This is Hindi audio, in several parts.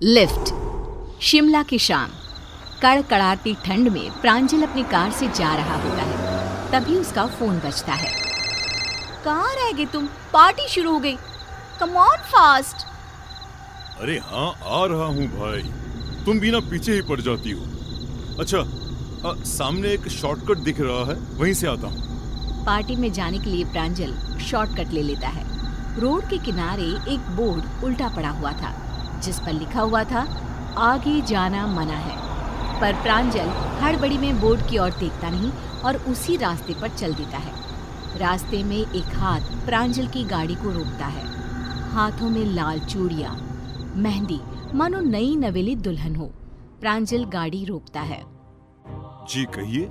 लिफ्ट। शिमला की शाम। कड़कड़ाती ठंड में प्रांजल अपनी कार से जा रहा होता है। तभी उसका फोन बजता है। कहाँ रह गए तुम? पार्टी शुरू हो गई। Come on fast. अरे हाँ, आ रहा हूँ भाई। तुम भी ना पीछे ही पड़ जाती हो। अच्छा, सामने एक शॉर्टकट दिख रहा है, वहीं से आता हूँ। पार्टी में जाने के लिए प्रांजल शॉर्टकट ले लेता है। रोड के किनारे एक बोर्ड उल्टा पड़ा हुआ था जिस पर लिखा हुआ था आगे जाना मना है। पर प्रांजल हड़बड़ी में बोर्ड की ओर देखता नहीं और उसी रास्ते पर चल देता है। रास्ते में एक हाथ प्रांजल की गाड़ी को रोकता है। हाथों में लाल चूड़ियां, मेहंदी, मानो नई नवेली दुल्हन हो। प्रांजल गाड़ी रोकता है। जी कहिए।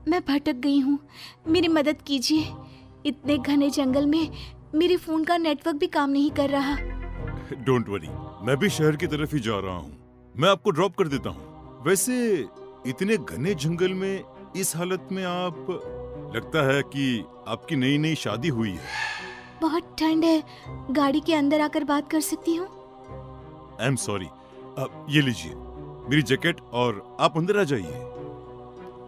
मैं भटक गई हूँ, मेरी मदद कीजिए। इतने घने जंगल में मेरे फोन का नेटवर्क भी काम नहीं कर रहा। डोंट वरी, मैं भी शहर की तरफ ही जा रहा हूँ। मैं आपको ड्रॉप कर देता हूँ। वैसे इतने घने जंगल में इस हालत में आप, लगता है कि आपकी नई नई शादी हुई है। बहुत ठंड है, गाड़ी के अंदर आकर बात कर सकती हूँ? I am sorry. ये लीजिए मेरी जैकेट और आप अंदर आ जाइए।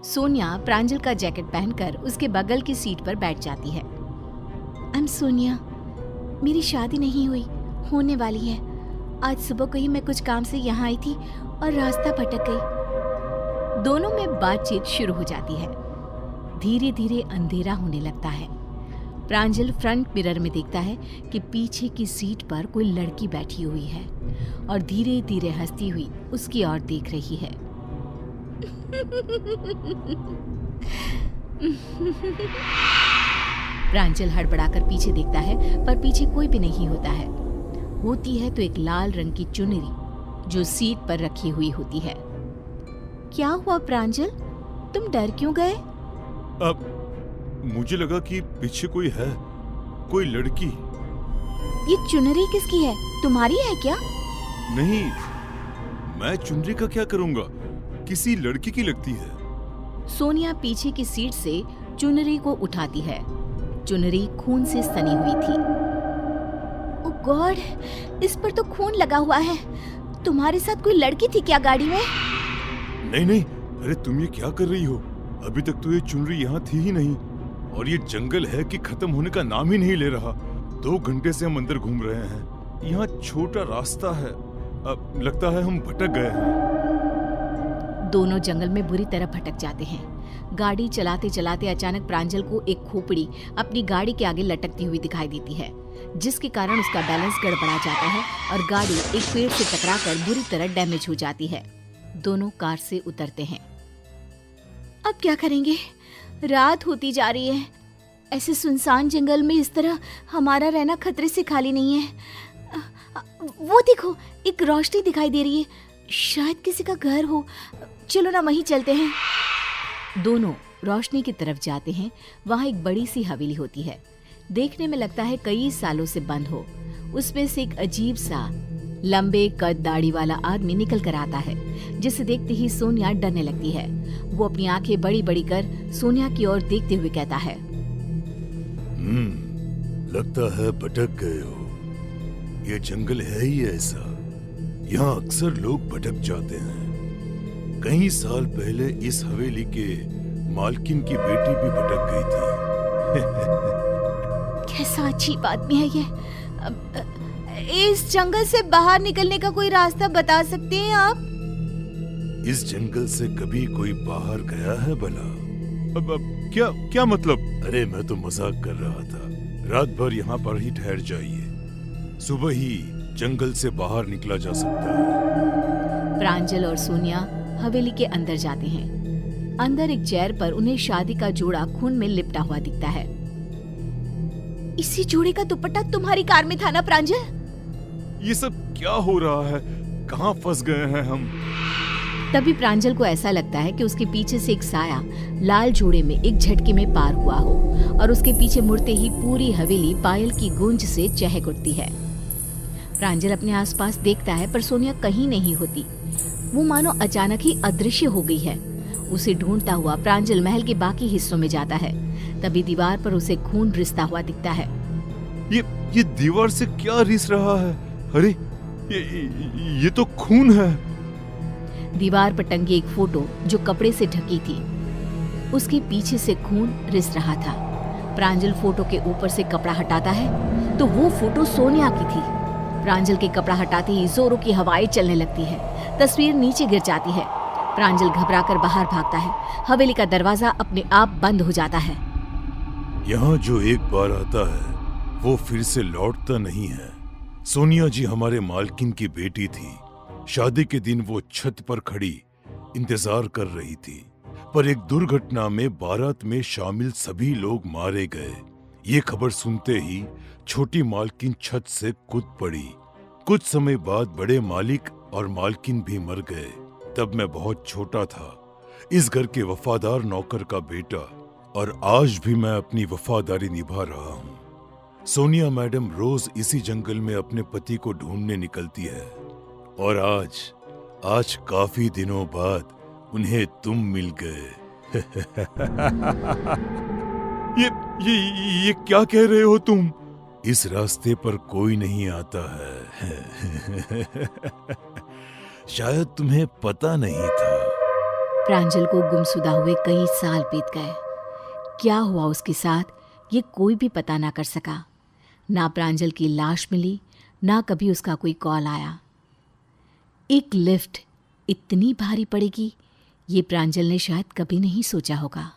सोनिया प्रांजल का जैकेट पहनकर उसके बगल की सीट पर बैठ जाती है। आई एम सोनिया, मेरी शादी नहीं हुई, होने वाली है। आज सुबह को ही मैं कुछ काम से यहाँ आई थी और रास्ता भटक गई। दोनों में बातचीत शुरू हो जाती है। धीरे धीरे अंधेरा होने लगता है। प्रांजल फ्रंट मिरर में देखता है कि पीछे की सीट पर कोई लड़की बैठी हुई है और धीरे धीरे हंसती हुई उसकी ओर देख रही है। प्रांजल हड़बड़ाकर पीछे देखता है पर पीछे कोई भी नहीं होता है। होती है तो एक लाल रंग की चुनरी जो सीट पर रखी हुई होती है। क्या हुआ प्रांजल, तुम डर क्यों गए? अब मुझे लगा कि पीछे कोई है, कोई लड़की। ये चुनरी किसकी है, तुम्हारी है क्या? नहीं, मैं चुनरी का क्या करूंगा, किसी लड़की की लगती है। सोनिया पीछे की सीट से चुनरी को उठाती है। चुनरी खून से सनी हुई थी। ओह गॉड, इस पर तो खून लगा हुआ है। तुम्हारे साथ कोई लड़की थी क्या गाड़ी में? नहीं नहीं, अरे तुम ये क्या कर रही हो? अभी तक तो ये चुनरी यहाँ थी ही नहीं और ये जंगल है कि खत्म होने का नाम ही नहीं ले रहा। 2 घंटे से हम अंदर घूम रहे हैं। यहाँ छोटा रास्ता है, अब लगता है हम भटक गए हैं। दोनों जंगल में बुरी तरह भटक जाते हैं। गाड़ी चलाते चलाते अचानक प्रांजल को एक खोपड़ी अपनी गाड़ी के आगे लटकती हुई दिखाई देती है, जिसके कारण उसका बैलेंस गड़बड़ा जाता है और गाड़ी एक पेड़ से टकराकर बुरी तरह डैमेज हो जाती है। दोनों कार से उतरते हैं। अब क्या करेंगे? रात होती जा रही है। ऐसे सुनसान जंगल में इस तरह हमारा रहना खतरे से खाली नहीं है। वो देखो, एक रोशनी दिखाई दे रही है, शायद किसी का घर हो। चलो ना वहीं चलते हैं। दोनों रोशनी की तरफ जाते हैं। वहाँ एक बड़ी सी हवेली होती है। देखने में लगता है कई सालों से बंद हो। उसमें से एक अजीब सा लंबे कद दाढ़ी वाला आदमी निकल कर आता है, जिसे देखते ही सोनिया डरने लगती है। वो अपनी आंखें बड़ी बड़ी कर सोनिया की ओर देखते हुए कहता है, लगता है भटक गए हो। ये जंगल है ही ऐसा, यहाँ अक्सर लोग भटक जाते हैं। कई साल पहले इस हवेली के मालकिन की बेटी भी भटक गई थी। कैसा अजीब आदमी है ये। इस जंगल से बाहर निकलने का कोई रास्ता बता सकते हैं आप? इस जंगल से कभी कोई बाहर गया है भला? अब क्या मतलब? अरे मैं तो मजाक कर रहा था। रात भर यहाँ पर ही ठहर जाइए, सुबह ही जंगल से बाहर निकला जा सकता है। प्रांजल और सोनिया हवेली के अंदर जाते हैं। अंदर एक चेयर पर उन्हें शादी का जोड़ा खून में लिपटा हुआ दिखता है। इसी जोड़े का दुपट्टा तुम्हारी कार में था ना प्रांजल? ये सब क्या हो रहा है? कहाँ फंस गए हैं हम? तभी प्रांजल को ऐसा लगता है कि उसके पीछे से एक साया लाल जोड़े में एक झटके में पार हुआ हो और उसके पीछे मुड़ते ही पूरी हवेली पायल की गूंज से चहक उठती है। प्रांजल अपने आसपास देखता है पर सोनिया कहीं नहीं होती। वो मानो अचानक ही अदृश्य हो गई है। उसे ढूंढता हुआ प्रांजल महल के बाकी हिस्सों में जाता है। तभी दीवार पर उसे खून रिसता हुआ दिखता है। ये दीवार से क्या रिस रहा है? अरे ये तो खून है। दीवार पर टंगी एक फोटो जो कपड़े से ढकी थी, उसके पीछे से खून रिस रहा था। प्रांजल फोटो के ऊपर से कपड़ा हटाता है तो वो फोटो सोनिया की थी। प्रांजल के कपड़ा हटाते ही जोरों की हवाएं चलने लगती है। तस्वीर नीचे गिर जाती है। प्रांजल घबराकर बाहर भागता है। हवेली का दरवाजा अपने आप बंद हो जाता है। यहाँ जो एक बार आता है वो फिर से लौटता नहीं है। सोनिया जी हमारे मालकिन की बेटी थी। शादी के दिन वो छत पर खड़ी इंतजार कर रही थी, पर एक दुर्घटना में बारात में शामिल सभी लोग मारे गए। ये खबर सुनते ही छोटी मालकिन छत से कूद पड़ी। कुछ समय बाद बड़े मालिक और मालकिन भी मर गए। तब मैं बहुत छोटा था, इस घर के वफादार नौकर का बेटा, और आज भी मैं अपनी वफादारी निभा रहा हूँ। सोनिया मैडम रोज इसी जंगल में अपने पति को ढूंढने निकलती है, और आज काफी दिनों बाद उन्हें तुम मिल गए। ये क्या कह रहे हो तुम? इस रास्ते पर कोई नहीं आता है। शायद तुम्हें पता नहीं था। प्रांजल को गुमशुदा हुए कई साल बीत गए। क्या हुआ उसके साथ ये कोई भी पता ना कर सका। ना प्रांजल की लाश मिली, ना कभी उसका कोई कॉल आया। एक लिफ्ट इतनी भारी पड़ेगी ये प्रांजल ने शायद कभी नहीं सोचा होगा।